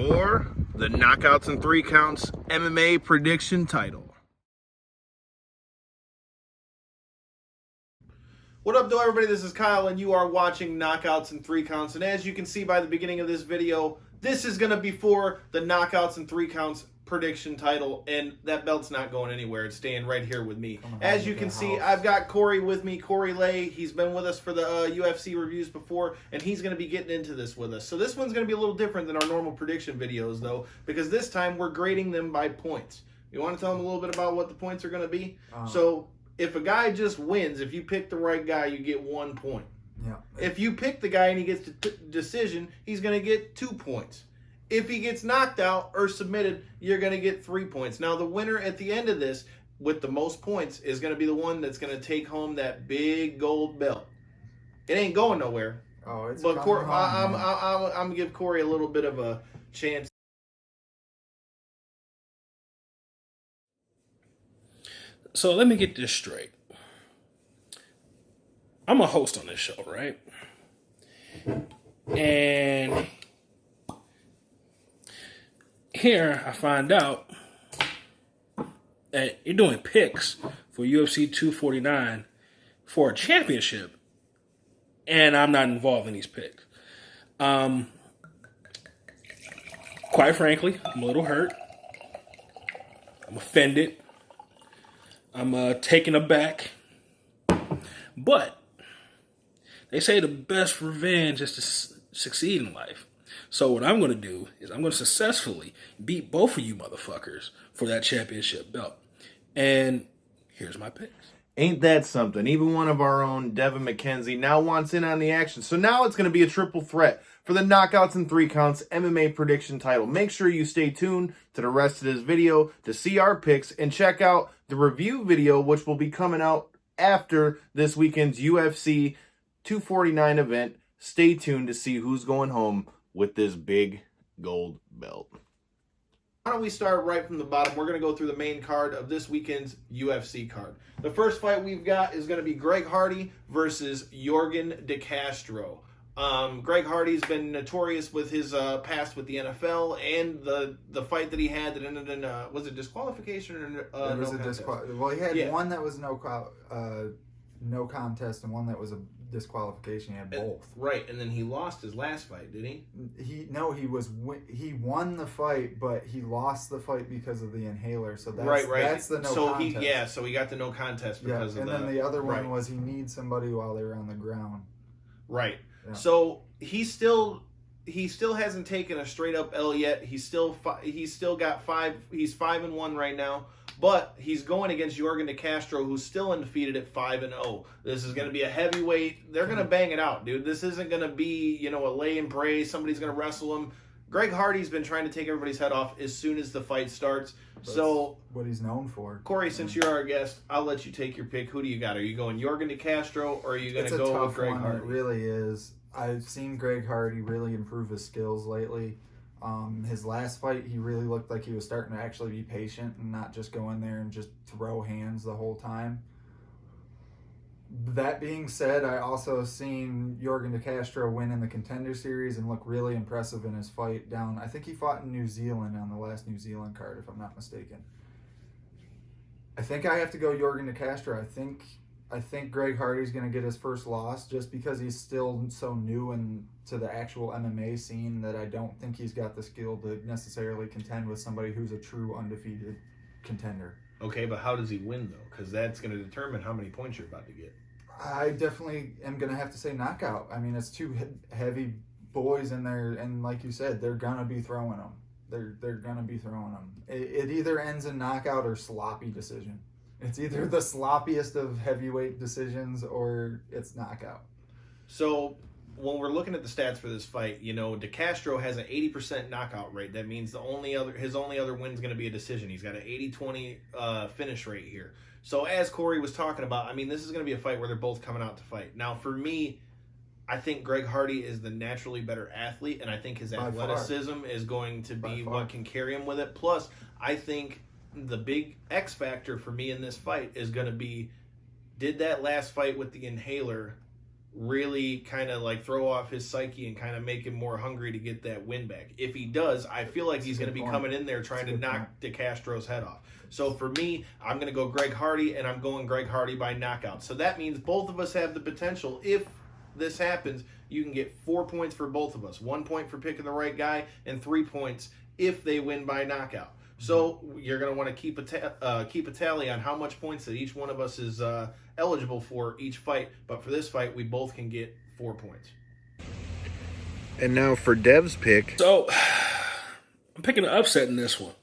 for the Knockouts and 3 Counts MMA prediction title. What up, though, everybody? This is Kyle, and you are watching Knockouts and 3 Counts. And as you can see by the beginning of this video, this is going to be for the Knockouts and 3 Counts prediction title, and that belt's not going anywhere. It's staying right here with me. As you can see, I've got Cory with me, Cory Lay. He's been with us for the UFC reviews before, and he's going to be getting into this with us. So this one's going to be a little different than our normal prediction videos, though, because this time we're grading them by points. You want to tell them a little bit about what the points are going to be? So if a guy just wins, if you pick the right guy, you get 1 point. Yeah. If you pick the guy and he gets the decision, he's going to get 2 points. If he gets knocked out or submitted, you're going to get 3 points. Now, the winner at the end of this with the most points is going to be the one that's going to take home that big gold belt. It ain't going nowhere. Oh, it's but coming home, I'm going to give Cory a little bit of a chance. So let me get this straight. I'm a host on this show, right? And here I find out that you're doing picks for UFC 249 for a championship, and I'm not involved in these picks. Quite frankly, I'm a little hurt. I'm offended. I'm taken aback. But they say the best revenge is to succeed in life. So what I'm going to do is I'm going to successfully beat both of you motherfuckers for that championship belt. And here's my picks. Ain't that something? Even one of our own, Devin McKenzie, now wants in on the action. So now it's going to be a triple threat for the Knockouts and 3 Counts MMA prediction title. Make sure you stay tuned to the rest of this video to see our picks and check out the review video, which will be coming out after this weekend's UFC 249 event. Stay tuned to see who's going home with this big gold belt. Why don't we start right from the bottom? We're going to go through the main card of this weekend's UFC card. The first fight we've got is going to be Greg Hardy versus Yorgan De Castro. Greg Hardy's been notorious with his past with the NFL and the fight that he had that ended in was it disqualification or it was no a contest? Well, he had one that was no contest and one that was a disqualification. He had both. Right, and then he lost his last fight, did he? He won the fight, but he lost the fight because of the inhaler. So that's right. That's the no contest. So he got the no contest because of that. And then the other one was he needs somebody while they were on the ground. Right. Yeah. So he still hasn't taken a straight up L yet. He's still got 5. He's 5-1 right now. But he's going against Yorgan De Castro, who's still undefeated at 5-0. This is going to be a heavyweight. They're going to bang it out, dude. This isn't going to be, a lay and pray. Somebody's going to wrestle him. Greg Hardy's been trying to take everybody's head off as soon as the fight starts. That's what he's known for. Cory, since you're our guest, I'll let you take your pick. Who do you got? Are you going Yorgan De Castro, or are you going to go with Greg Hardy? It really is. I've seen Greg Hardy really improve his skills lately. His last fight, he really looked like he was starting to actually be patient and not just go in there and just throw hands the whole time. That being said, I also seen Yorgan De Castro win in the Contender Series and look really impressive in his fight down. I think he fought in New Zealand on the last New Zealand card, if I'm not mistaken. I think I have to go Yorgan De Castro. I think Greg Hardy's going to get his first loss just because he's still so new to the actual MMA scene that I don't think he's got the skill to necessarily contend with somebody who's a true undefeated contender. Okay, but how does he win, though? Because that's going to determine how many points you're about to get. I definitely am going to have to say knockout. I mean, it's two heavy boys in there, and like you said, they're going to be throwing them. They're going to be throwing them. It either ends in knockout or sloppy decision. It's either the sloppiest of heavyweight decisions or it's knockout. So when we're looking at the stats for this fight, De Castro has an 80% knockout rate. That means his only other win is going to be a decision. He's got an 80-20 finish rate here. So as Cory was talking about, I mean, this is going to be a fight where they're both coming out to fight. Now, for me, I think Greg Hardy is the naturally better athlete, and I think his athleticism is going to be what can carry him with it. Plus, I think the big X factor for me in this fight is going to be, did that last fight with the inhaler really kind of like throw off his psyche and kind of make him more hungry to get that win back. If he does, I feel like he's going to be coming in there trying to knock DeCastro's head off. So for me, I'm going to go Greg Hardy, and I'm going Greg Hardy by knockout. So that means both of us have the potential. If this happens, you can get 4 points for both of us. 1 point for picking the right guy, and 3 points if they win by knockout. So you're going to want to keep a tally on how much points that each one of us is eligible for each fight. But for this fight, we both can get 4 points. And now for Dev's pick. So I'm picking an upset in this one.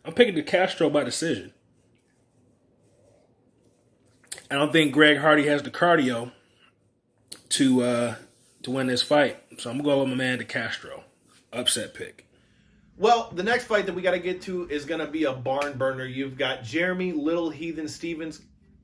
I'm picking DeCastro by decision. I don't think Greg Hardy has the cardio to win this fight. So I'm going with my man DeCastro. Upset pick. Well, the next fight that we got to get to is going to be a barn burner. You've got Jeremy Little Heathen Stevens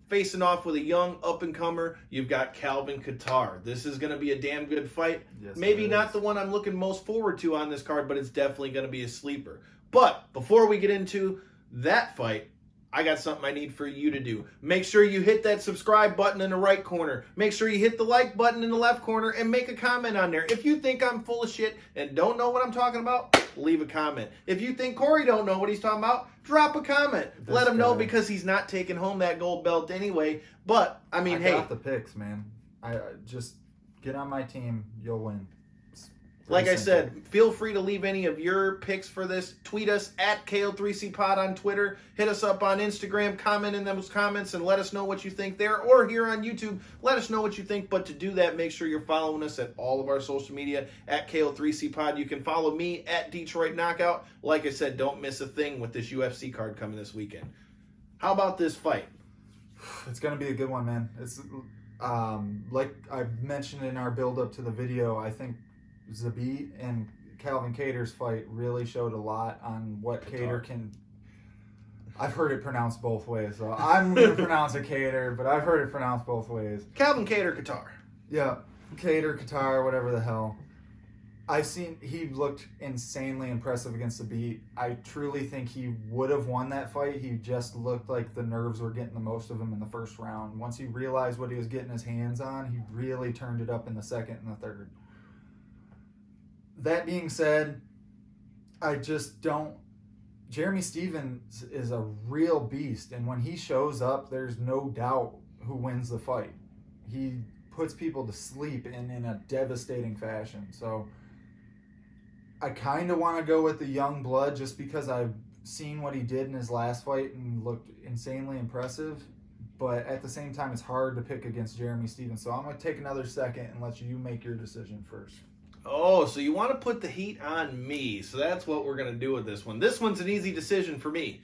facing off with a young up-and-comer. You've got Calvin Kattar. This is going to be a damn good fight. Yes, Maybe not the one I'm looking most forward to on this card, but it's definitely going to be a sleeper. But before we get into that fight, I got something I need for you to do. Make sure you hit that subscribe button in the right corner. Make sure you hit the like button in the left corner and make a comment on there. If you think I'm full of shit and don't know what I'm talking about, leave a comment. If you think Cory don't know what he's talking about, drop a comment. Let him know, because he's not taking home that gold belt anyway. But, I mean, I got the picks, man. I just get on my team. You'll win. Like I said, feel free to leave any of your picks for this. Tweet us at KO3CPod on Twitter. Hit us up on Instagram. Comment in those comments and let us know what you think there. Or here on YouTube, let us know what you think. But to do that, make sure you're following us at all of our social media at KO3CPod. You can follow me at Detroit Knockout. Like I said, don't miss a thing with this UFC card coming this weekend. How about this fight? It's going to be a good one, man. It's like I mentioned in our build-up to the video, I think Zabit and Calvin Kattar's fight really showed a lot on what Kattar can. I've heard it pronounced both ways, so I'm going to pronounce it Kattar, but I've heard it pronounced both ways. Calvin Kattar. Yeah, Kattar, whatever the hell. He looked insanely impressive against Zabit. I truly think he would have won that fight. He just looked like the nerves were getting the most of him in the first round. Once he realized what he was getting his hands on, he really turned it up in the second and the third. That being said, I just don't. Jeremy Stevens is a real beast, and when he shows up, there's no doubt who wins the fight. He puts people to sleep in a devastating fashion. So I kind of want to go with the young blood just because I've seen what he did in his last fight and looked insanely impressive. But at the same time, it's hard to pick against Jeremy Stevens. So I'm going to take another second and let you make your decision first. Oh, so you want to put the heat on me. So that's what we're going to do with this one. This one's an easy decision for me.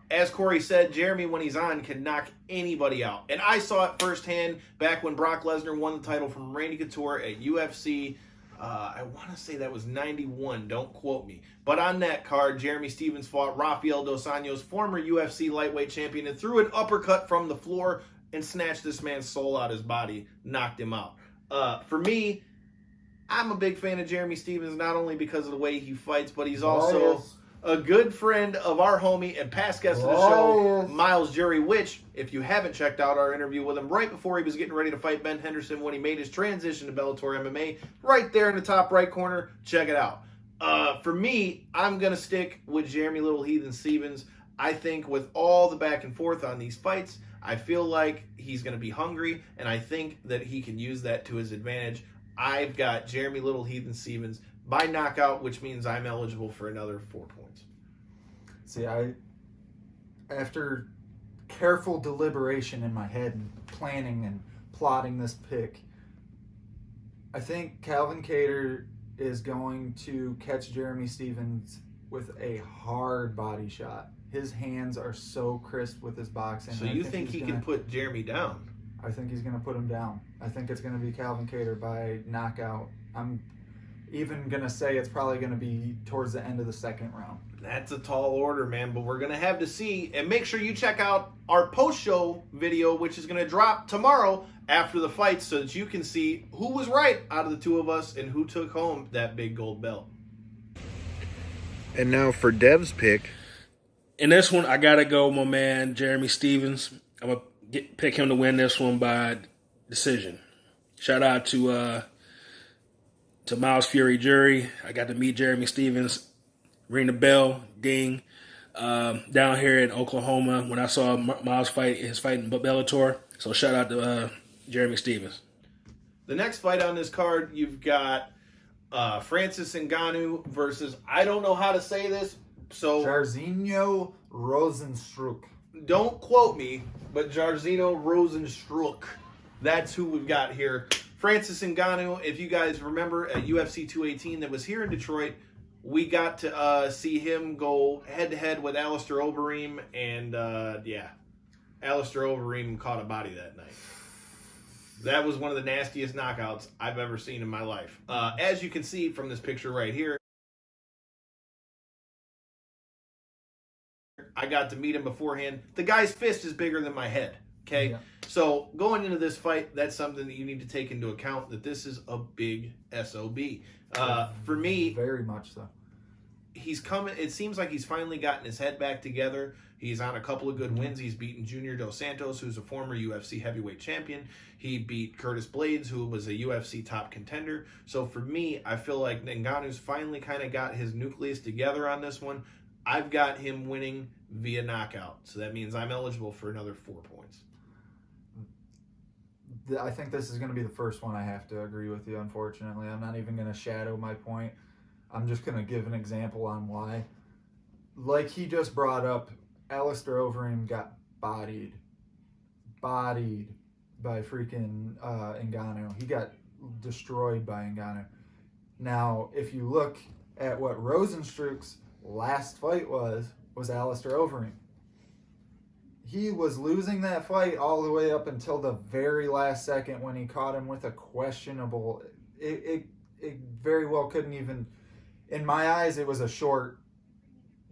As Cory said, Jeremy, when he's on, can knock anybody out. And I saw it firsthand back when Brock Lesnar won the title from Randy Couture at UFC. I want to say that was 91. Don't quote me. But on that card, Jeremy Stevens fought Rafael Dos Anjos, former UFC lightweight champion, and threw an uppercut from the floor and snatched this man's soul out of his body, knocked him out. For me, I'm a big fan of Jeremy Stevens, not only because of the way he fights, but he's also a good friend of our homie and past guest of the show, Miles Jury, which, if you haven't checked out our interview with him right before he was getting ready to fight Ben Henderson when he made his transition to Bellator MMA, right there in the top right corner, check it out. For me, I'm going to stick with Jeremy Little Heathen Stevens. I think with all the back and forth on these fights, I feel like he's going to be hungry, and I think that he can use that to his advantage. I've got Jeremy Little Heathen Stevens by knockout, which means I'm eligible for another 4 points. See, after careful deliberation in my head and planning and plotting this pick, I think Calvin Kattar is going to catch Jeremy Stevens with a hard body shot. His hands are so crisp with his boxing. So you think he can put Jeremy down? I think he's going to put him down. I think it's going to be Calvin Kattar by knockout. I'm even going to say it's probably going to be towards the end of the second round. That's a tall order, man, but we're going to have to see. And make sure you check out our post-show video, which is going to drop tomorrow after the fight, so that you can see who was right out of the two of us and who took home that big gold belt. And now for Dev's pick. In this one, I got to go my man, Jeremy Stevens. I'm going to pick him to win this one by decision. Shout out to Miles Fury Jury. I got to meet Jeremy Stevens, ring the bell, ding. Down here in Oklahoma when I saw Miles fight his fight in Bellator. So shout out to Jeremy Stevens. The next fight on this card, you've got Francis Ngannou versus, I don't know how to say this, so Jairzinho Rozenstruik. don't quote me, but Jairzinho Rozenstruik. That's who we've got here. Francis Ngannou, if you guys remember at UFC 218 that was here in Detroit, we got to see him go head-to-head with Alistair Overeem, and Alistair Overeem caught a body that night. That was one of the nastiest knockouts I've ever seen in my life. As you can see from this picture right here, I got to meet him beforehand. The guy's fist is bigger than my head, okay? Yeah. So going into this fight, that's something that you need to take into account, that this is a big SOB. For me, very much so. He's coming. It seems like he's finally gotten his head back together. He's on a couple of good wins. He's beaten Junior Dos Santos, who's a former UFC heavyweight champion. He beat Curtis Blades, who was a UFC top contender. So for me, I feel like Ngannou's finally kind of got his nucleus together on this one. I've got him winning via knockout. So that means I'm eligible for another 4 points. I think this is going to be the first one I have to agree with you, unfortunately. I'm not even going to shadow my point. I'm just going to give an example on why. Like he just brought up, Alistair Overeem got bodied by freaking Ngannou. He got destroyed by Ngannou. Now, if you look at what Rozenstruik's last fight was Alistair Overeem. He was losing that fight all the way up until the very last second when he caught him with a questionable... It very well couldn't even... In my eyes, it was a short.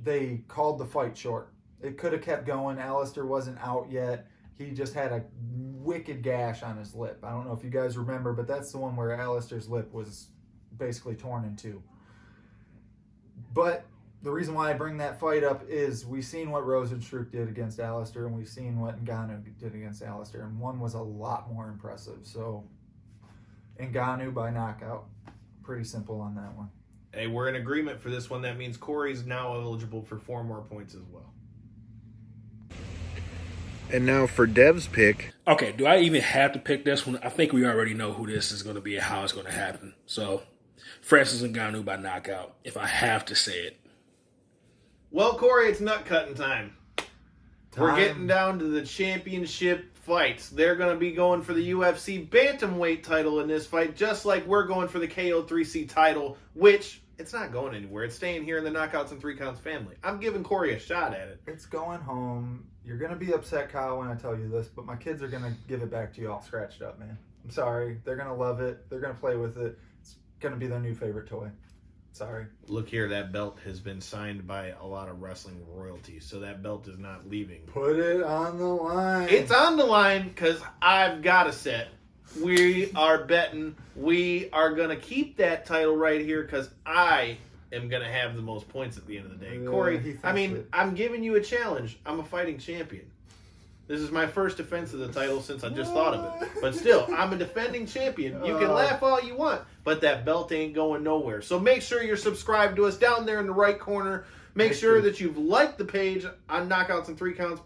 They called the fight short. It could have kept going. Alistair wasn't out yet. He just had a wicked gash on his lip. I don't know if you guys remember, but that's the one where Alistair's lip was basically torn in two. But the reason why I bring that fight up is we've seen what Rozenstruik did against Alistair, and we've seen what Ngannou did against Alistair, and one was a lot more impressive. So, Ngannou by knockout. Pretty simple on that one. Hey, we're in agreement for this one. That means Cory's now eligible for 4 more points as well. And now for Dev's pick. Okay, do I even have to pick this one? I think we already know who this is going to be and how it's going to happen. So, Francis Ngannou by knockout, if I have to say it. Well, Cory, it's nut cutting time. We're getting down to the championship fights. They're going to be going for the UFC bantamweight title in this fight, just like we're going for the KO3C title, which it's not going anywhere. It's staying here in the Knockouts and 3 Counts family. I'm giving Cory a shot at it. It's going home. You're going to be upset, Kyle, when I tell you this, but my kids are going to give it back to you all scratched up, man. I'm sorry. They're going to love it. They're going to play with it. It's going to be their new favorite toy. Sorry. Look here, that belt has been signed by a lot of wrestling royalty, so that belt is not leaving. Put it on the line. It's on the line because I've got a set. We are betting we are going to keep that title right here because I am going to have the most points at the end of the day. Cory, I'm giving you a challenge. I'm a fighting champion. This is my first defense of the title since I just thought of it. But still, I'm a defending champion. You can laugh all you want, but that belt ain't going nowhere. So make sure you're subscribed to us down there in the right corner. Make sure that you've liked the page on Knockouts and 3 Counts,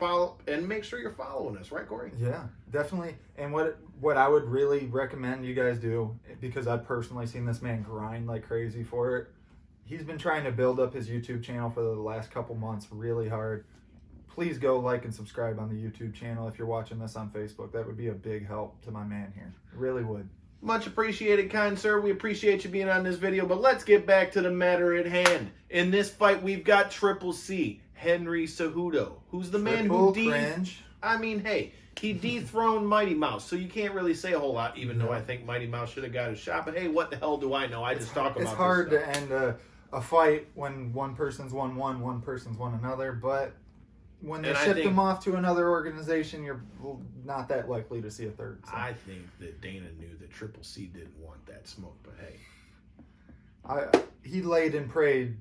and make sure you're following us, right, Cory? Yeah, definitely. And what I would really recommend you guys do, because I've personally seen this man grind like crazy for it, he's been trying to build up his YouTube channel for the last couple months really hard. Please go like and subscribe on the YouTube channel if you're watching this on Facebook. That would be a big help to my man here. It really would. Much appreciated, kind sir. We appreciate you being on this video, but let's get back to the matter at hand. In this fight, we've got Triple C, Henry Cejudo, who's the man who he dethroned Mighty Mouse, so you can't really say a whole lot, even though I think Mighty Mouse should have got his shot. But hey, what the hell do I know? I just talk about this. It's hard to end a fight when one person's won one person's won another, but when they ship them off to another organization, you're not that likely to see a third. So. I think that Dana knew that Triple C didn't want that smoke, but hey. He laid and prayed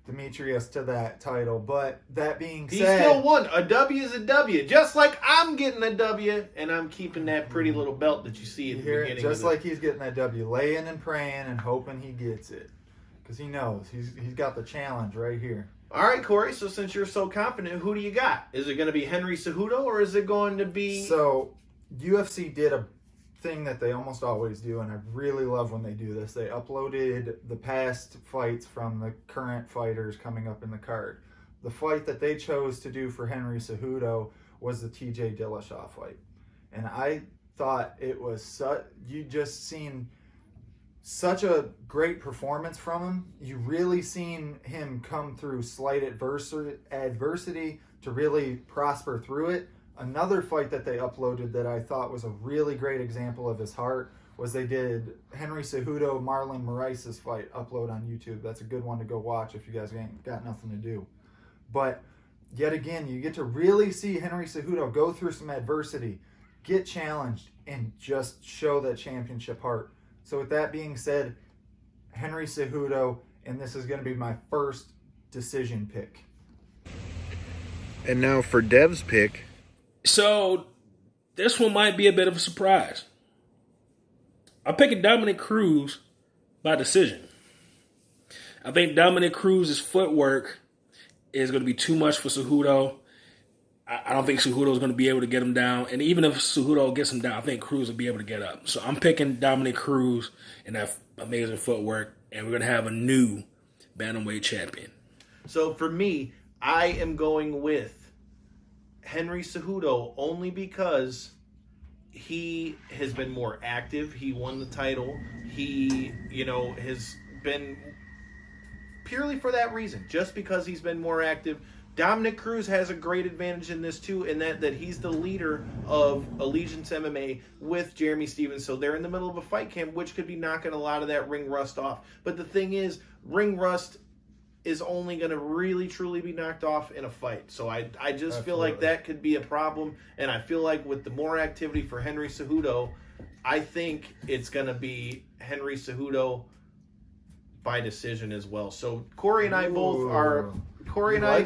Demetrius to that title. But that being He said, still won. A W is a W. Just like I'm getting a W, and I'm keeping that pretty little belt that you see at you the hear it, beginning. just like he's getting that W, laying and praying and hoping he gets it. Because he knows he's got the challenge right here. All right, Cory, so since you're so confident, who do you got? Is it going to be Henry Cejudo, or is it going to be... So, UFC did a thing that they almost always do, and I really love when they do this. They uploaded the past fights from the current fighters coming up in the card. The fight that they chose to do for Henry Cejudo was the TJ Dillashaw fight. And I thought it was you just seen such a great performance from him. You really seen him come through slight adversity to really prosper through it. Another fight that they uploaded that I thought was a really great example of his heart was they did Henry Cejudo Marlon Moraes' fight upload on YouTube. That's a good one to go watch if you guys ain't got nothing to do. But yet again, you get to really see Henry Cejudo go through some adversity, get challenged, and just show that championship heart. So with that being said, Henry Cejudo, and this is going to be my first decision pick. And now for Dev's pick. So this one might be a bit of a surprise. I'm picking Dominic Cruz by decision. I think Dominic Cruz's footwork is going to be too much for Cejudo. I don't think Cejudo is going to be able to get him down. And even if Cejudo gets him down, I think Cruz will be able to get up. So I'm picking Dominic Cruz and that amazing footwork. And we're going to have a new bantamweight champion. So for me, I am going with Henry Cejudo only because he has been more active. He won the title. He, has been purely for that reason, just because he's been more active. Dominic Cruz has a great advantage in this too, in that he's the leader of Allegiance MMA with Jeremy Stevens. So they're in the middle of a fight camp, which could be knocking a lot of that ring rust off. But the thing is, ring rust is only going to really, truly be knocked off in a fight. So I just feel like that could be a problem. And I feel like with the more activity for Henry Cejudo, I think it's going to be Henry Cejudo by decision as well. So Cory and I both are... Cory and I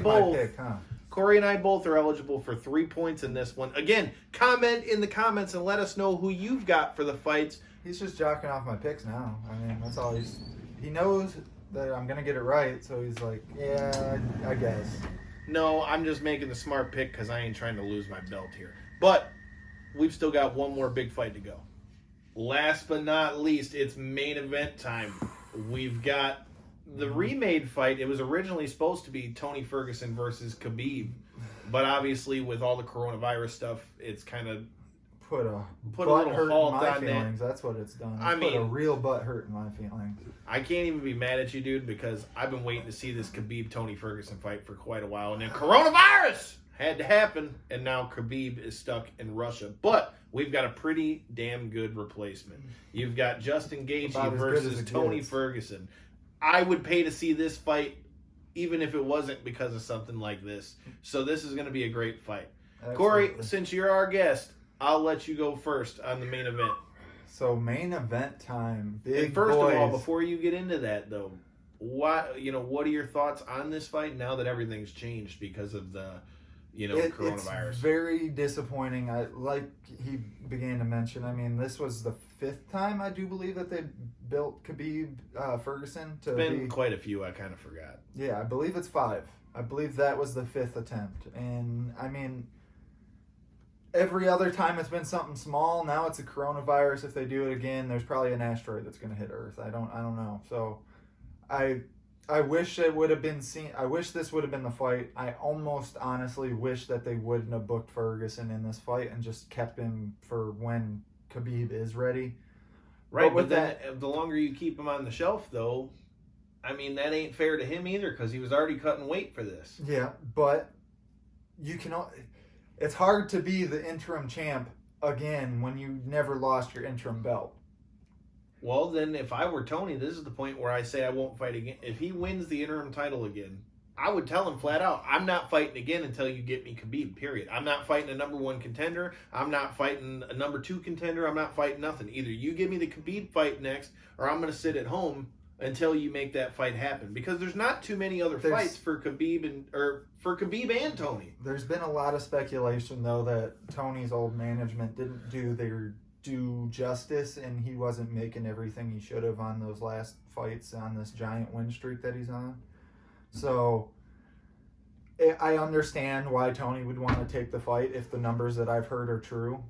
both are eligible for 3 points in this one. Again, comment in the comments and let us know who you've got for the fights. He's just jocking off my picks now. I mean, that's all he knows that I'm going to get it right, so he's like, yeah, I guess. No, I'm just making the smart pick because I ain't trying to lose my belt here. But we've still got one more big fight to go. Last but not least, it's main event time. We've got the remade fight. It was originally supposed to be Tony Ferguson versus Khabib, but obviously with all the coronavirus stuff, it's kind of put a little hurt halt in my on feelings. that. That's what it's done. I mean, put a real butt hurt in my feelings. I can't even be mad at you, dude, because I've been waiting to see this Khabib Tony Ferguson fight for quite a while, and then coronavirus had to happen, and now Khabib is stuck in Russia. But we've got a pretty damn good replacement. You've got Justin Gaethje versus Tony Ferguson. I would pay to see this fight, even if it wasn't because of something like this. So this is going to be a great fight. Absolutely. Cory, since you're our guest, I'll let you go first on the main event. So main event time, big and first boys. of all, before you get into that though, what are your thoughts on this fight now that everything's changed because of the coronavirus? It's very disappointing. Like he began to mention, I mean, this was the 5th time, I do believe, that they built Khabib Ferguson to it's been be quite a few. I kind of forgot. Yeah, I believe it's 5. I believe that was the 5th attempt. And I mean, every other time it's been something small. Now it's a coronavirus. If they do it again, there's probably an asteroid that's going to hit Earth. I don't know. So I wish it would have been seen. I wish this would have been the fight. I almost honestly wish that they wouldn't have booked Ferguson in this fight and just kept him for when Khabib is ready. Right, but then the longer you keep him on the shelf, though, I mean, that ain't fair to him either because he was already cutting weight for this. Yeah, but you can. It's hard to be the interim champ again when you never lost your interim belt. Well, then, if I were Tony, this is the point where I say I won't fight again. If he wins the interim title again, I would tell him flat out, I'm not fighting again until you get me Khabib, period. I'm not fighting a number 1 contender. I'm not fighting a number 2 contender. I'm not fighting nothing. Either you give me the Khabib fight next, or I'm going to sit at home until you make that fight happen, because there's not too many other fights for Khabib and Tony. There's been a lot of speculation though that Tony's old management didn't do their due justice, and he wasn't making everything he should have on those last fights on this giant win streak that he's on. So I understand why Tony would want to take the fight if the numbers that I've heard are true.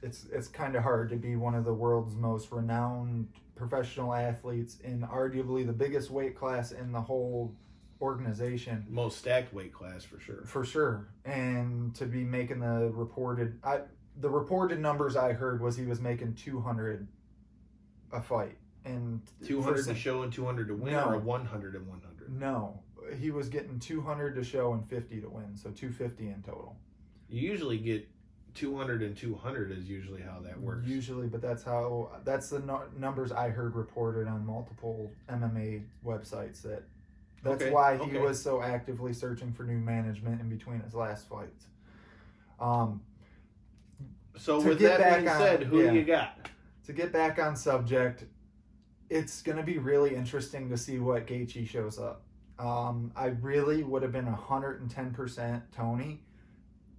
It's kind of hard to be one of the world's most renowned professional athletes in arguably the biggest weight class in the whole organization. Most stacked weight class for sure. For sure. And to be making the reported numbers I heard was he was making 200 a fight. And 200 to show and 200 to win, or a 100 and 100? No. He was getting 200 to show and 50 to win, so 250 in total. You usually get 200 and 200 is usually how that works. Usually, but that's the numbers I heard reported on multiple MMA websites. That's why he was so actively searching for new management in between his last fights. So with that being said, who do you got? To get back on subject, it's going to be really interesting to see what Gaethje shows up. I really would have been 110% Tony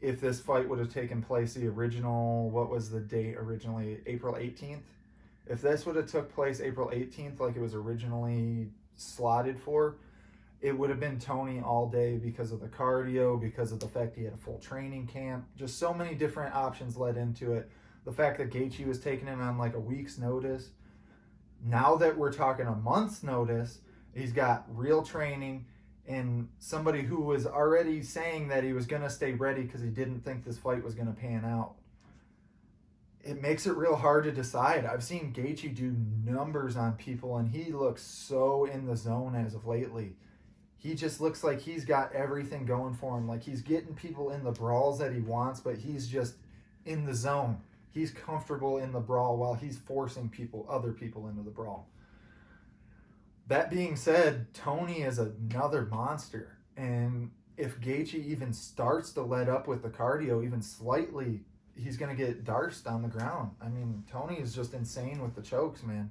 if this fight would have taken place the original, what was the date originally? April 18th? If this would have took place April 18th like it was originally slotted for, it would have been Tony all day because of the cardio, because of the fact he had a full training camp. Just so many different options led into it. The fact that Gaethje was taking it on like a week's notice. Now that we're talking a month's notice, he's got real training, and somebody who was already saying that he was going to stay ready because he didn't think this fight was going to pan out. It makes it real hard to decide. I've seen Gaethje do numbers on people, and he looks so in the zone as of lately. He just looks like he's got everything going for him. Like he's getting people in the brawls that he wants, but he's just in the zone. He's comfortable in the brawl while he's forcing other people into the brawl. That being said, Tony is another monster. And if Gaethje even starts to let up with the cardio even slightly, he's going to get darced on the ground. I mean, Tony is just insane with the chokes, man.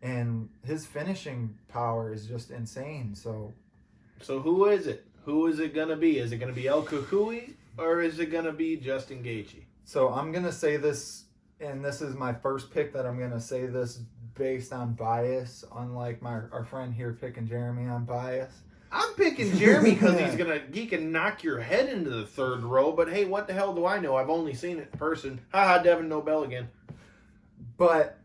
And his finishing power is just insane. So who is it? Who is it going to be? Is it going to be El Cucuy, or is it going to be Justin Gaethje? So I'm going to say this, and this is my first pick that I'm going to say this based on bias, unlike our friend here picking Jeremy on bias. I'm picking Jeremy because he can knock your head into the third row, but hey, what the hell do I know? I've only seen it in person. Haha, Devin Nobel again. But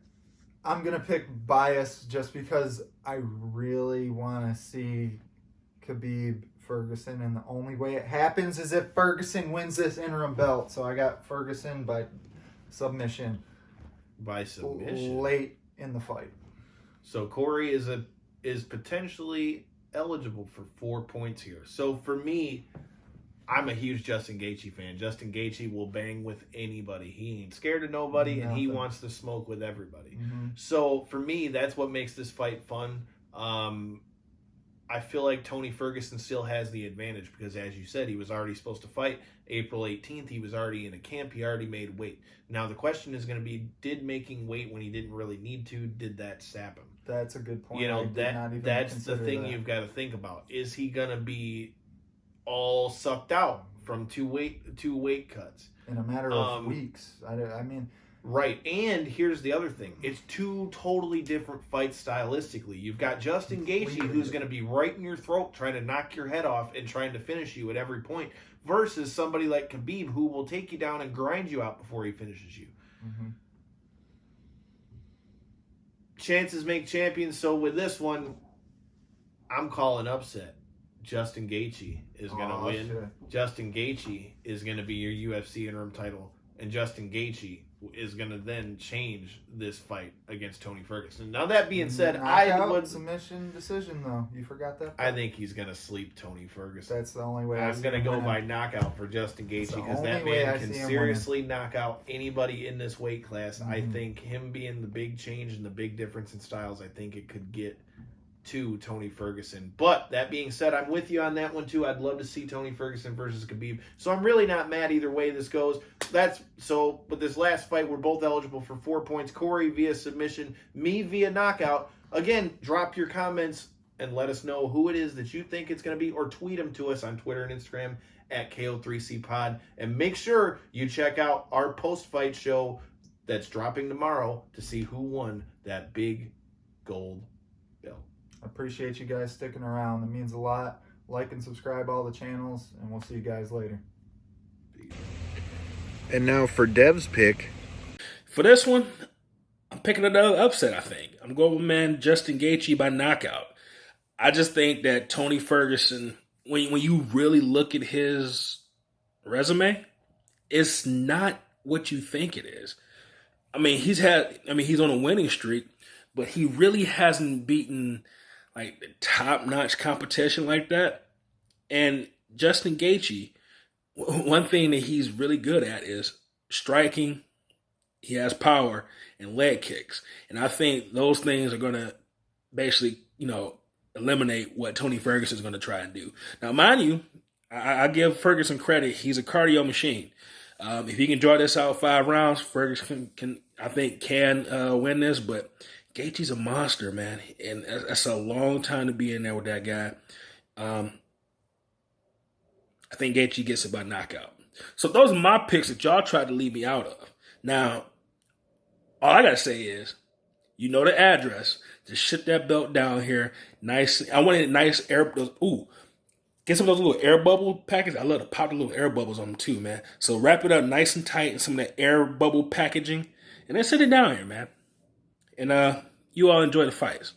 I'm going to pick bias just because I really want to see Khabib Ferguson, and the only way it happens is if Ferguson wins this interim belt. So I got Ferguson by submission. By submission? Late in the fight. So Cory is potentially eligible for 4 points here. So for me, I'm a huge Justin Gaethje fan. Justin Gaethje will bang with anybody. He ain't scared of nobody, and he wants to smoke with everybody. Mm-hmm. So for me, that's what makes this fight fun. I feel like Tony Ferguson still has the advantage because, as you said, he was already supposed to fight April 18th. He was already in a camp. He already made weight. Now, the question is going to be, did making weight when he didn't really need to, did that sap him? That's a good point. You know, that's the thing you've got to think about. Is he going to be all sucked out from two weight cuts? In a matter of weeks. I mean... Right, and here's the other thing. It's two totally different fights stylistically. You've got Justin Gaethje, who's going to be right in your throat trying to knock your head off and trying to finish you at every point, versus somebody like Khabib, who will take you down and grind you out before he finishes you. Mm-hmm. Chances make champions, so with this one, I'm calling upset. Justin Gaethje is going to win. Shit. Justin Gaethje is going to be your UFC interim title, and Justin Gaethje is going to then change this fight against Tony Ferguson. Now, that being said, I would... submission decision, though. You forgot that? I think he's going to sleep Tony Ferguson. That's the only way I'm going to go by knockout for Justin Gaethje because that man can seriously knock out anybody in this weight class. Mm-hmm. I think him being the big change and the big difference in styles, I think it could get to Tony Ferguson. But that being said, I'm with you on that one too. I'd love to see Tony Ferguson versus Khabib. So I'm really not mad either way this goes. But this last fight, we're both eligible for 4 points. Cory via submission, me via knockout. Again, drop your comments and let us know who it is that you think it's going to be, or tweet them to us on Twitter and Instagram at KO3CPod. And make sure you check out our post-fight show that's dropping tomorrow to see who won that big gold belt. I appreciate you guys sticking around. It means a lot. Like and subscribe all the channels, and we'll see you guys later. And now for Dev's pick. For this one, I'm picking another upset, I think. I'm going with man Justin Gaethje by knockout. I just think that Tony Ferguson, when you really look at his resume, it's not what you think it is. He's on a winning streak, but he really hasn't beaten like the top-notch competition like that. And Justin Gaethje, one thing that he's really good at is striking. He has power and leg kicks. And I think those things are going to basically, eliminate what Tony Ferguson is going to try and do. Now, mind you, I give Ferguson credit. He's a cardio machine. If he can draw this out 5 rounds, Ferguson can win this. But Gaethje's a monster, man, and that's a long time to be in there with that guy. I think Gaethje gets it by knockout. So those are my picks that y'all tried to leave me out of. Now, all I gotta say is, you know the address. Just ship that belt down here. Nice. I wanted nice air. Get some of those little air bubble packets. I love to pop the little air bubbles on them too, man. So wrap it up nice and tight in some of that air bubble packaging, and then sit it down here, man. And you all enjoy the fights.